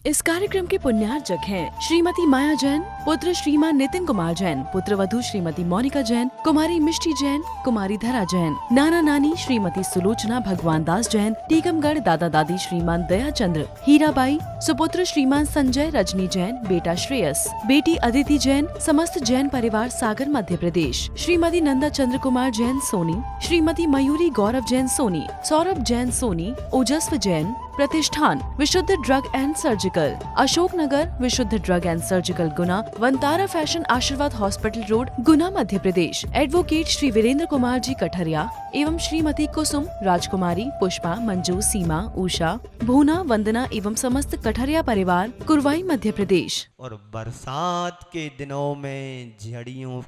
इस कार्यक्रम के पुण्यार्चक हैं श्रीमती माया जैन, पुत्र श्रीमान नितिन कुमार जैन, पुत्र वधू श्रीमती मोनिका जैन, कुमारी मिष्टी जैन, कुमारी धरा जैन, नाना नानी श्रीमती सुलोचना भगवान दास जैन, टीकमगढ़ दादा दादी श्रीमान दया चंद्र, हीराबाई, सुपुत्र श्रीमान संजय रजनी जैन, बेटा श्रेयस, बेटी अदिति जैन, समस्त जैन परिवार सागर मध्य प्रदेश, श्रीमती नंदा चंद्र कुमार जैन सोनी, श्रीमती मयूरी गौरव जैन सोनी, सौरभ जैन सोनी, ओजस्व जैन, प्रतिष्ठान विशुद्ध drug and surgical, Ashok Nagar विशुद्ध drug and surgical Guna, Vantara fashion आशीर्वाद हॉस्पिटल रोड गुना मध्य प्रदेश, एडवोकेट श्री वीरेंद्र कुमार जी कठरिया एवं श्रीमती कुसुम, राजकुमारी, पुष्पा, मंजू, सीमा, उषा, भूना, वंदना एवं समस्त कठरिया परिवार कुरवाई मध्य प्रदेश। और बरसात के दिनों में झड़ियों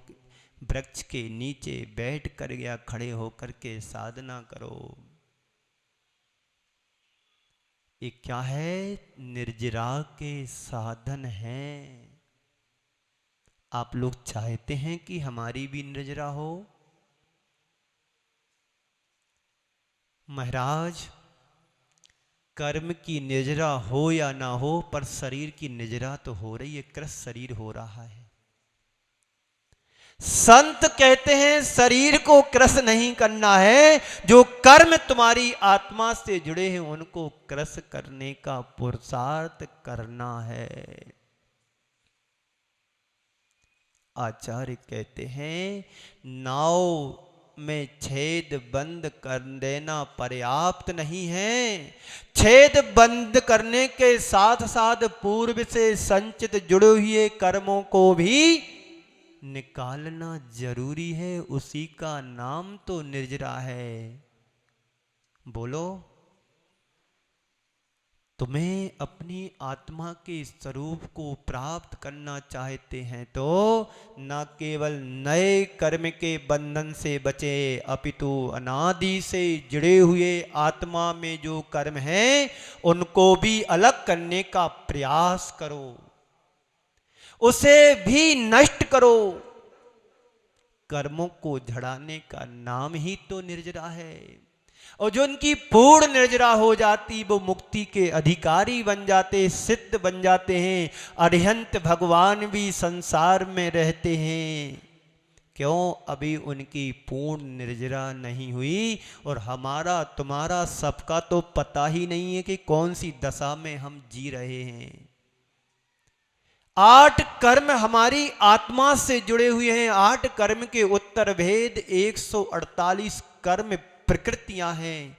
वृक्ष के नीचे बैठ कर या खड़े होकर के साधना करो। ये क्या है? निर्जरा के साधन हैं। आप लोग चाहते हैं कि हमारी भी निर्जरा हो? महाराज, कर्म की निर्जरा हो या ना हो, पर शरीर की निर्जरा तो हो रही है, कृत शरीर हो रहा है। संत कहते हैं शरीर को कृश नहीं करना है, जो कर्म तुम्हारी आत्मा से जुड़े हैं उनको कृश करने का पुरुषार्थ करना है। आचार्य कहते हैं नाव में छेद बंद कर देना पर्याप्त नहीं है, छेद बंद करने के साथ साथ पूर्व से संचित जुड़े हुए कर्मों को भी निकालना जरूरी है। उसी का नाम तो निर्जरा है। बोलो, तुम्हें अपनी आत्मा के स्वरूप को प्राप्त करना चाहते हैं तो न केवल नए कर्म के बंधन से बचे, अपितु अनादि से जुड़े हुए आत्मा में जो कर्म हैं उनको भी अलग करने का प्रयास करो, उसे भी नष्ट करो। कर्मों को झड़ाने का नाम ही तो निर्जरा है। और जो उनकी पूर्ण निर्जरा हो जाती वो मुक्ति के अधिकारी बन जाते, सिद्ध बन जाते हैं। अरिहंत भगवान भी संसार में रहते हैं। क्यों? अभी उनकी पूर्ण निर्जरा नहीं हुई। और हमारा तुम्हारा सबका तो पता ही नहीं है कि कौन सी दशा में हम जी रहे हैं। 8 कर्म हमारी आत्मा से जुड़े हुए हैं। 8 कर्म के उत्तर भेद 148 कर्म प्रकृतियां हैं।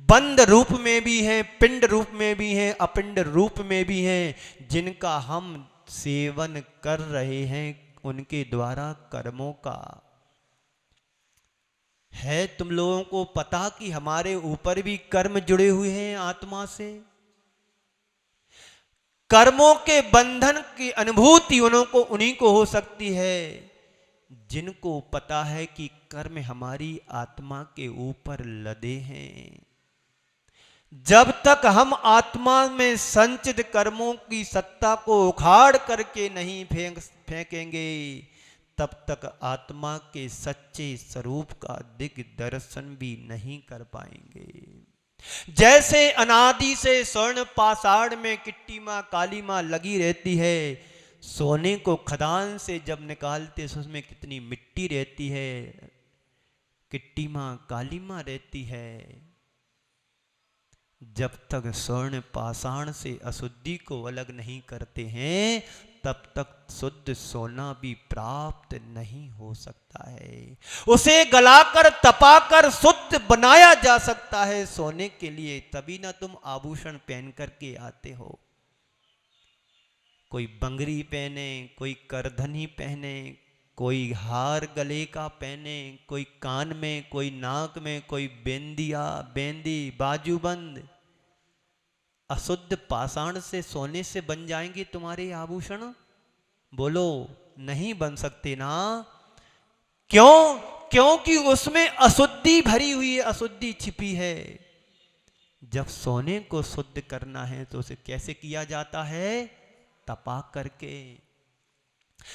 बंद रूप में भी हैं, पिंड रूप में भी हैं, अपिंड रूप में भी हैं, जिनका हम सेवन कर रहे हैं उनके द्वारा कर्मों का। है तुम लोगों को पता कि हमारे ऊपर भी कर्म जुड़े हुए हैं आत्मा से? कर्मों के बंधन की अनुभूति उन्हीं को हो सकती है जिनको पता है कि कर्म हमारी आत्मा के ऊपर लदे हैं। जब तक हम आत्मा में संचित कर्मों की सत्ता को उखाड़ करके नहीं फेंकेंगे, तब तक आत्मा के सच्चे स्वरूप का दिग्दर्शन भी नहीं कर पाएंगे। जैसे अनादि से स्वर्ण पाषाण में किट्टी माँ काली माँ लगी रहती है, सोने को खदान से जब निकालते उसमें कितनी मिट्टी रहती है, किट्टी माँ काली माँ रहती है। जब तक स्वर्ण पाषाण से अशुद्धि को अलग नहीं करते हैं तब तक शुद्ध सोना भी प्राप्त नहीं हो सकता है। उसे गलाकर तपाकर शुद्ध बनाया जा सकता है सोने के लिए, तभी ना तुम आभूषण पहन करके आते हो। कोई बंगरी पहने, कोई करधनी पहने, कोई हार गले का पहने, कोई कान में, कोई नाक में, कोई बेंदी, बाजूबंद। अशुद्ध पाषाण से सोने से बन जाएंगे तुम्हारे आभूषण? बोलो, नहीं बन सकते ना। क्यों? क्योंकि उसमें अशुद्धि भरी हुई है, अशुद्धि छिपी है। जब सोने को शुद्ध करना है तो उसे कैसे किया जाता है? तपा करके,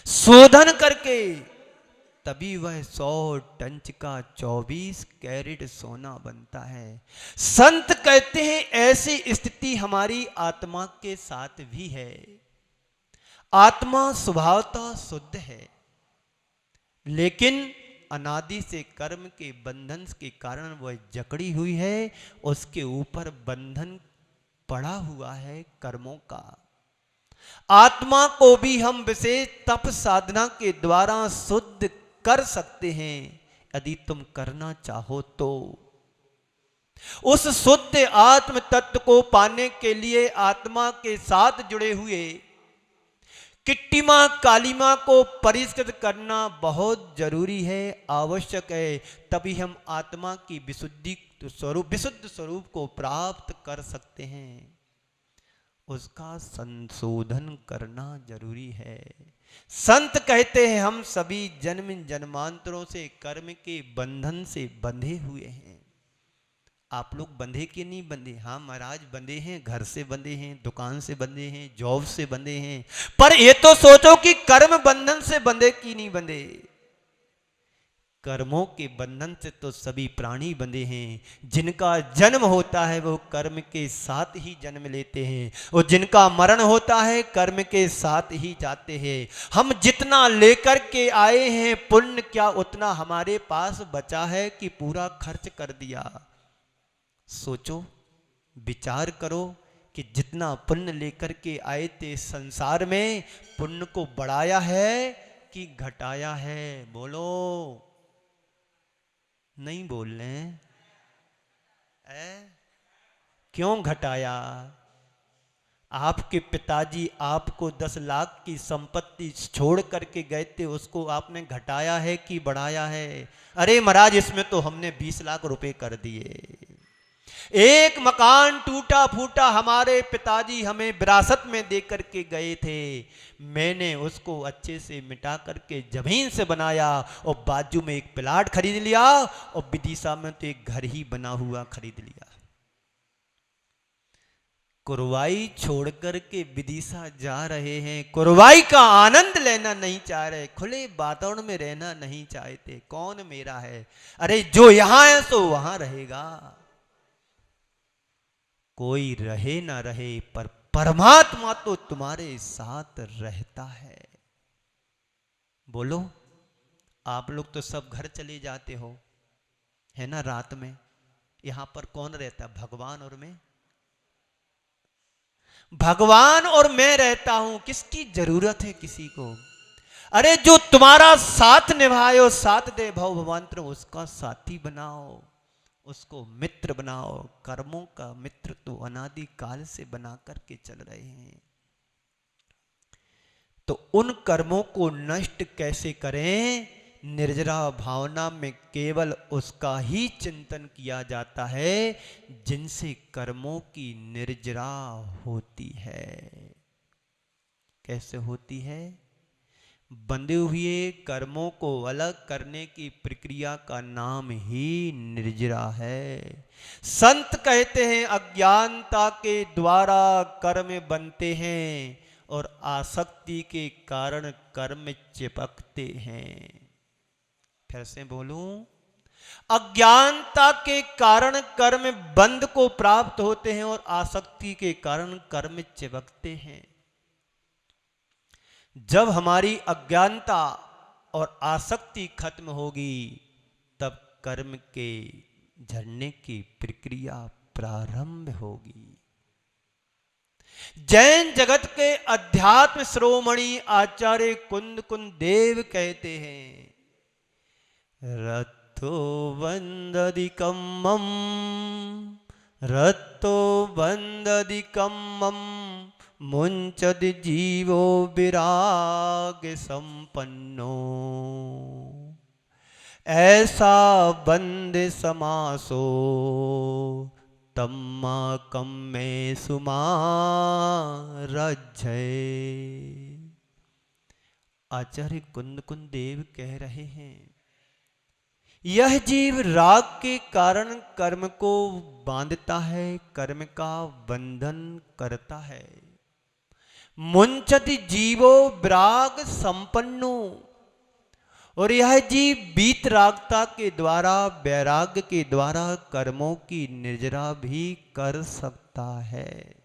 शोधन करके। तभी वह 100 टंच का 24 कैरेट सोना बनता है। संत कहते हैं ऐसी स्थिति हमारी आत्मा के साथ भी है। आत्मा स्वभावतः शुद्ध है, लेकिन अनादि से कर्म के बंधन के कारण वह जकड़ी हुई है, उसके ऊपर बंधन पड़ा हुआ है कर्मों का। आत्मा को भी हम विशेष तप साधना के द्वारा शुद्ध कर सकते हैं, यदि तुम करना चाहो तो। उस शुद्ध आत्म तत्व को पाने के लिए आत्मा के साथ जुड़े हुए किट्टी मां काली मां को परिष्कृत करना बहुत जरूरी है, आवश्यक है। तभी हम आत्मा की विशुद्ध स्वरूप को प्राप्त कर सकते हैं। उसका संशोधन करना जरूरी है। संत कहते हैं हम सभी जन्म जन्मांतरों से कर्म के बंधन से बंधे हुए हैं। आप लोग बंधे कि नहीं बंधे? हाँ महाराज बंधे हैं, घर से बंधे हैं, दुकान से बंधे हैं, जॉब से बंधे हैं। पर ये तो सोचो कि कर्म बंधन से बंधे कि नहीं बंधे। कर्मों के बंधन से तो सभी प्राणी बंधे हैं। जिनका जन्म होता है वो कर्म के साथ ही जन्म लेते हैं, और जिनका मरण होता है कर्म के साथ ही जाते हैं। हम जितना लेकर के आए हैं पुण्य, क्या उतना हमारे पास बचा है कि पूरा खर्च कर दिया? सोचो, विचार करो कि जितना पुण्य लेकर के आए थे संसार में, पुण्य को बढ़ाया है कि घटाया है? बोलो, नहीं बोल रहे क्यों घटाया? आपके पिताजी आपको 10 लाख की संपत्ति छोड़ करके गए थे, उसको आपने घटाया है कि बढ़ाया है? अरे महाराज इसमें तो हमने 20 लाख रुपए कर दिए। एक मकान टूटा फूटा हमारे पिताजी हमें विरासत में दे करके गए थे, मैंने उसको अच्छे से मिटा करके जमीन से बनाया और बाजू में एक प्लाट खरीद लिया, और विदिशा में तो एक घर ही बना हुआ खरीद लिया। कुरवाई छोड़ करके विदिशा जा रहे हैं, कुरवाई का आनंद लेना नहीं चाह रहे, खुले वातावरण में रहना नहीं चाहते। कौन मेरा है? अरे जो यहां है सो वहां रहेगा। कोई रहे ना रहे, पर परमात्मा तो तुम्हारे साथ रहता है। बोलो, आप लोग तो सब घर चले जाते हो, है ना? रात में यहां पर कौन रहता? भगवान और मैं। भगवान और मैं रहता हूं, किसकी जरूरत है किसी को? अरे जो तुम्हारा साथ निभाए और साथ दे भव भवांतर, उसका साथी बनाओ, उसको मित्र बनाओ। कर्मों का मित्र तो अनादि काल से बना करके चल रहे हैं, तो उन कर्मों को नष्ट कैसे करें? निर्जरा भावना में केवल उसका ही चिंतन किया जाता है जिनसे कर्मों की निर्जरा होती है। कैसे होती है? बंधे हुए कर्मों को अलग करने की प्रक्रिया का नाम ही निर्जरा है। संत कहते हैं अज्ञानता के द्वारा कर्म बनते हैं और आसक्ति के कारण कर्म चिपकते हैं। फिर से बोलूं, अज्ञानता के कारण कर्म बंध को प्राप्त होते हैं और आसक्ति के कारण कर्म चिपकते हैं। जब हमारी अज्ञानता और आसक्ति खत्म होगी, तब कर्म के झड़ने की प्रक्रिया प्रारंभ होगी। जैन जगत के अध्यात्म श्रोमणी आचार्य कुंद कुंद देव कहते हैं, रत्तो बंददिकम्मम, रत्तो बंददिकम्मम, मुंचद जीवो विराग संपन्नो, ऐसा बंद समासो तम्मा कम में सुमारज्जय। आचार्य कुंद कुंद देव कह रहे हैं, यह जीव राग के कारण कर्म को बांधता है, कर्म का बंधन करता है। मुंचति जीवो विराग संपन्नो, और यह जीव वीतरागता के द्वारा, वैराग्य के द्वारा कर्मों की निर्जरा भी कर सकता है।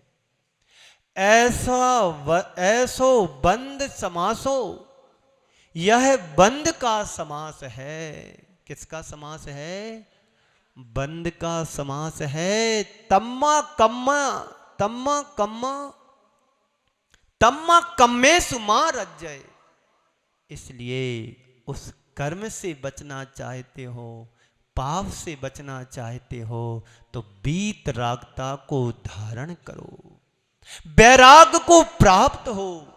ऐसो बंद समासो, यह बंद का समास है। किसका समास है? बंद का समास है। तम्मा कम्मा, तम्मा कम्मा, तम्मा कम्मे सुमा रज्जय। इसलिए उस कर्म से बचना चाहते हो, पाप से बचना चाहते हो, तो वीतरागता को धारण करो, वैराग को प्राप्त हो।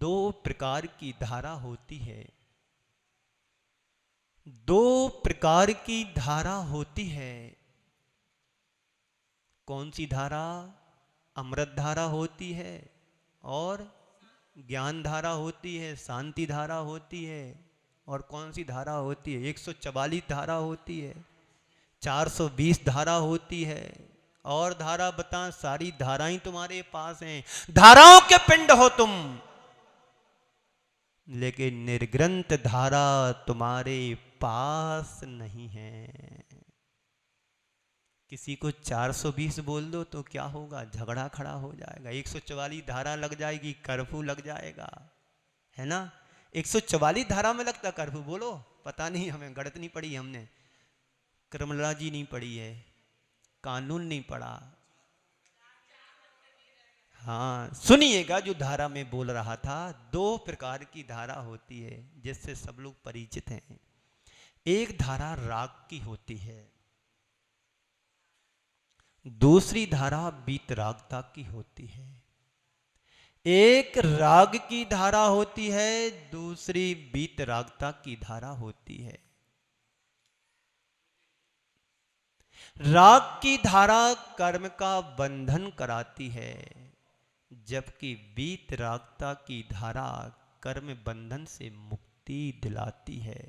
दो प्रकार की धारा होती है, दो प्रकार की धारा होती है। कौन सी धारा? अमृत धारा होती है और ज्ञान धारा होती है, शांति धारा होती है। और कौन सी धारा होती है? 144 धारा होती है, 420 धारा होती है। और धारा बता, सारी धाराएं तुम्हारे पास हैं, धाराओं के पिंड हो तुम, लेकिन निर्ग्रंथ धारा तुम्हारे पास नहीं है। किसी को 420 बोल दो तो क्या होगा? झगड़ा खड़ा हो जाएगा। 144 धारा लग जाएगी, कर्फ्यू लग जाएगा, है ना? 144 धारा में लगता कर्फ्यू। बोलो, पता नहीं, हमें गणित नहीं पढ़ी, हमने क्रमराजी नहीं पढ़ी है, कानून नहीं पढ़ा। हाँ, सुनिएगा जो धारा में बोल रहा था। दो प्रकार की धारा होती है जिससे सब लोग परिचित हैं। एक धारा राग की होती है, दूसरी धारा वीतरागता की होती है। एक राग की धारा होती है, दूसरी वीतरागता की धारा होती है। राग की धारा कर्म का बंधन कराती है, जबकि वीतरागता की धारा कर्म बंधन से मुक्ति दिलाती है।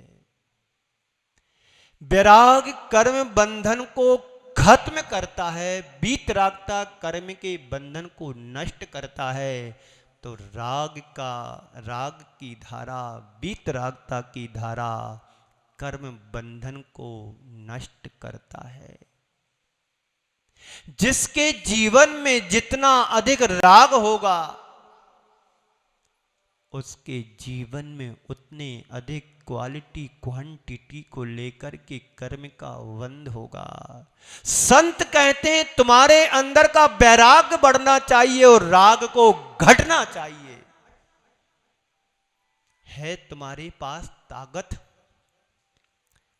वैराग कर्म बंधन को खत्म करता है, वीतरागता कर्म के बंधन को नष्ट करता है। तो राग की धारा, वीतरागता की धारा कर्म बंधन को नष्ट करता है। जिसके जीवन में जितना अधिक राग होगा, उसके जीवन में उतने अधिक क्वालिटी क्वांटिटी को लेकर के कर्म का बंध होगा। संत कहते हैं तुम्हारे अंदर का वैराग बढ़ना चाहिए और राग को घटना चाहिए। है तुम्हारे पास ताकत।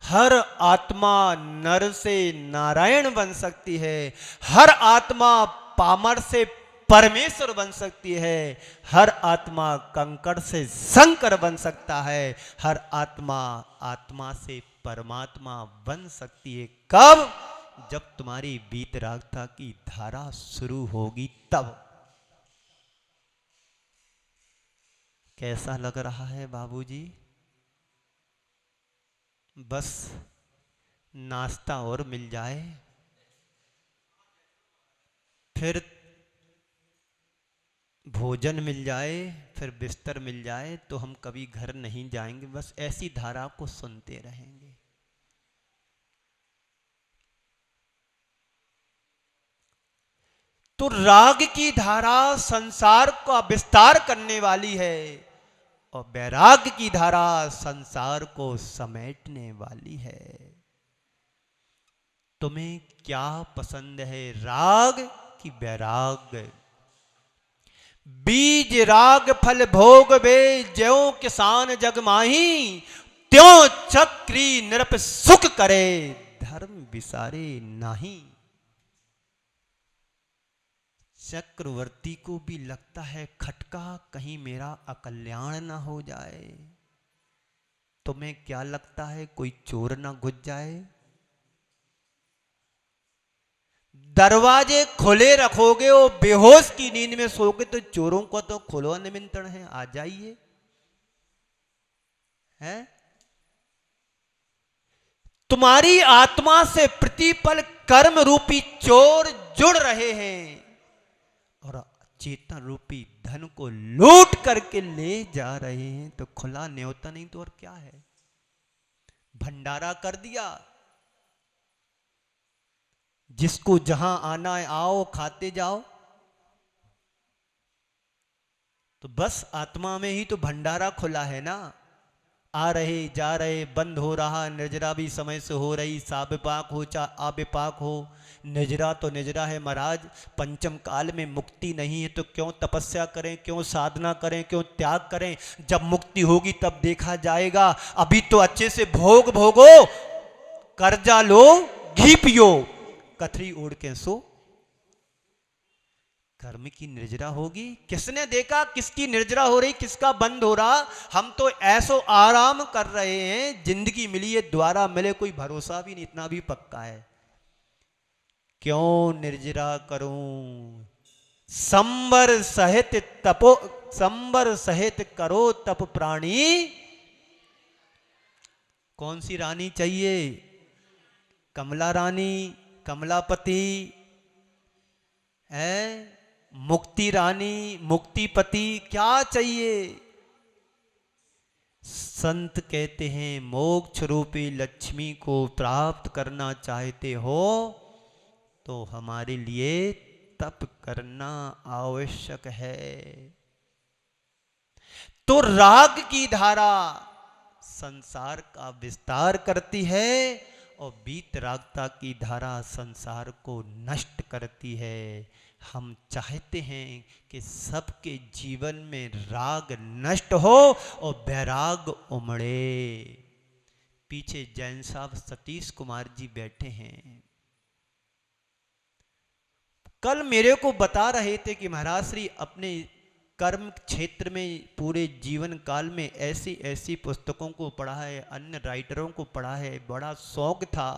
हर आत्मा नर से नारायण बन सकती है, हर आत्मा पामर से परमेश्वर बन सकती है, हर आत्मा कंकड़ से शंकर बन सकता है, हर आत्मा आत्मा से परमात्मा बन सकती है। कब? जब तुम्हारी वीतरागता की धारा शुरू होगी तब। कैसा लग रहा है बाबूजी? बस नाश्ता और मिल जाए, फिर भोजन मिल जाए, फिर बिस्तर मिल जाए तो हम कभी घर नहीं जाएंगे। बस ऐसी धारा को सुनते रहेंगे। तो राग की धारा संसार का विस्तार करने वाली है और वैराग की धारा संसार को समेटने वाली है। तुम्हें क्या पसंद है, राग की वैराग? बीज राग फल भोग वे, ज्यों किसान जग माही, त्यों चक्री नृप सुख करे, धर्म विसारे नाही। चक्रवर्ती को भी लगता है खटका, कहीं मेरा अकल्याण ना हो जाए। तुम्हें क्या लगता है कोई चोर ना घुस जाए? दरवाजे खुले रखोगे, वो बेहोश की नींद में सोगे तो चोरों को तो खुलो निमंत्रण है, आ जाइए, है? तुम्हारी आत्मा से प्रतिपल कर्म रूपी चोर जुड़ रहे हैं और चेतन रूपी धन को लूट करके ले जा रहे हैं, तो खुला न्योता नहीं तो और क्या है। भंडारा कर दिया, जिसको जहां आना है आओ, खाते जाओ। तो बस आत्मा में ही तो भंडारा खुला है ना। आ रहे जा रहे, बंद हो रहा, निर्जरा भी समय से हो रही, साविपाक हो चाहे अविपाक हो, निर्जरा तो निर्जरा है महाराज। पंचम काल में मुक्ति नहीं है तो क्यों तपस्या करें, क्यों साधना करें, क्यों त्याग करें। जब मुक्ति होगी तब देखा जाएगा। अभी तो अच्छे से भोग भोगो, कर्जा लो, घी पियो, कथरी ओढ़ के सो। कर्म की निर्जरा होगी। किसने देखा किसकी निर्जरा हो रही, किसका बंद हो रहा। हम तो ऐसो आराम कर रहे हैं, जिंदगी मिली है द्वारा मिले कोई भरोसा भी नहीं, इतना भी पक्का है। क्यों निर्जरा करूं, संबर सहित करो तप प्राणी। कौन सी रानी चाहिए, कमला रानी, कमलापति है, मुक्ति रानी, मुक्तिपति, क्या चाहिए। संत कहते हैं मोक्ष रूपी लक्ष्मी को प्राप्त करना चाहते हो तो हमारे लिए तप करना आवश्यक है। तो राग की धारा संसार का विस्तार करती है और वीतरागता की धारा संसार को नष्ट करती है। हम चाहते हैं कि सबके जीवन में राग नष्ट हो और वैराग उमड़े। पीछे जैन साहब सतीश कुमार जी बैठे हैं, कल मेरे को बता रहे थे कि महाराज श्री अपने कर्म क्षेत्र में पूरे जीवन काल में ऐसी ऐसी पुस्तकों को पढ़ा है, अन्य राइटरों को पढ़ा है, बड़ा शौक था।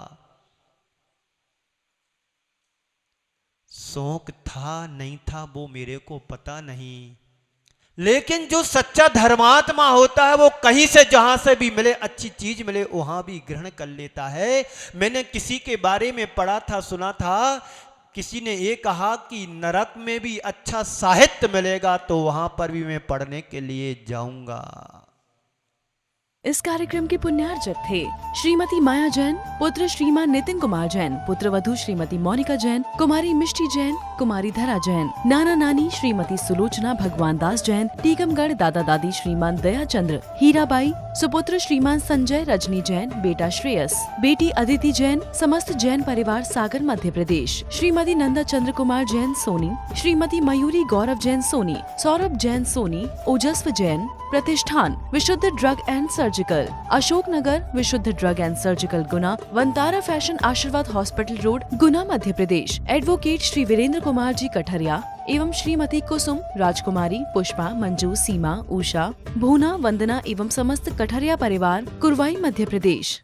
शौक था नहीं था वो मेरे को पता नहीं, लेकिन जो सच्चा धर्मात्मा होता है वो कहीं से जहां से भी मिले, अच्छी चीज मिले, वहां भी ग्रहण कर लेता है। मैंने किसी के बारे में पढ़ा था, सुना था, किसी ने ये कहा कि नरक में भी अच्छा साहित्य मिलेगा तो वहां पर भी मैं पढ़ने के लिए जाऊंगा। इस कार्यक्रम के पुण्यार्जक थे श्रीमती माया जैन, पुत्र श्रीमान नितिन कुमार जैन, पुत्र वधू श्रीमती मोनिका जैन, कुमारी मिष्टी जैन, कुमारी धरा जैन, नाना नानी श्रीमती सुलोचना भगवान दास जैन, टीकमगढ़ दादा दादी श्रीमान दया चंद्र, हीराबाई, सुपुत्र श्रीमान संजय रजनी जैन, बेटा श्रेयस, बेटी अदिति जैन, समस्त जैन परिवार सागर मध्य प्रदेश, श्रीमती नंदा चंद्र कुमार जैन सोनी, श्रीमती मयूरी गौरव जैन सोनी, सौरभ जैन सोनी, ओजस्व जैन, प्रतिष्ठान विशुद्ध drug and surgical, Ashok Nagar विशुद्ध drug and surgical Guna, Vantara fashion आशीर्वाद हॉस्पिटल रोड गुना मध्य प्रदेश, एडवोकेट श्री वीरेंद्र कुमार जी कठरिया एवं श्रीमती कुसुम, राजकुमारी, पुष्पा, मंजू, सीमा, उषा, भूना, वंदना एवं समस्त कठरिया परिवार कुरवाई मध्य प्रदेश।